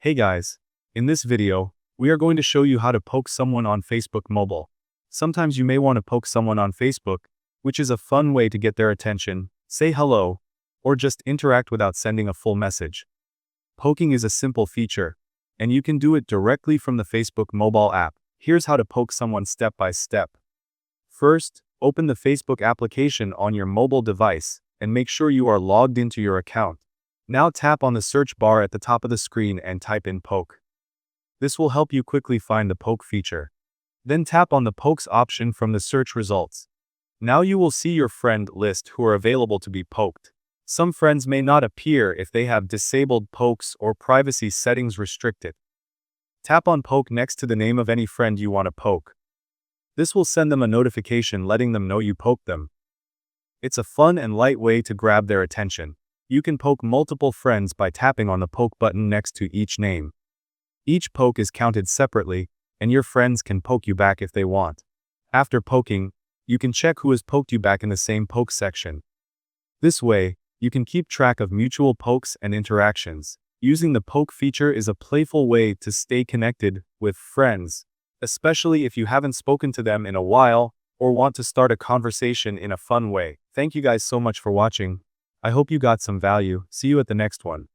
Hey guys, in this video, we are going to show you how to poke someone on Facebook Mobile. Sometimes you may want to poke someone on Facebook, which is a fun way to get their attention, say hello, or just interact without sending a full message. Poking is a simple feature, and you can do it directly from the Facebook Mobile app. Here's how to poke someone step by step. First, open the Facebook application on your mobile device, and make sure you are logged into your account. Now tap on the search bar at the top of the screen and type in poke. This will help you quickly find the poke feature. Then tap on the pokes option from the search results. Now you will see your friend list who are available to be poked. Some friends may not appear if they have disabled pokes or privacy settings restricted. Tap on poke next to the name of any friend you want to poke. This will send them a notification letting them know you poked them. It's a fun and light way to grab their attention. You can poke multiple friends by tapping on the poke button next to each name. Each poke is counted separately, and your friends can poke you back if they want. After poking, you can check who has poked you back in the same poke section. This way, you can keep track of mutual pokes and interactions. Using the poke feature is a playful way to stay connected with friends, especially if you haven't spoken to them in a while or want to start a conversation in a fun way. Thank you guys so much for watching. I hope you got some value. See you at the next one.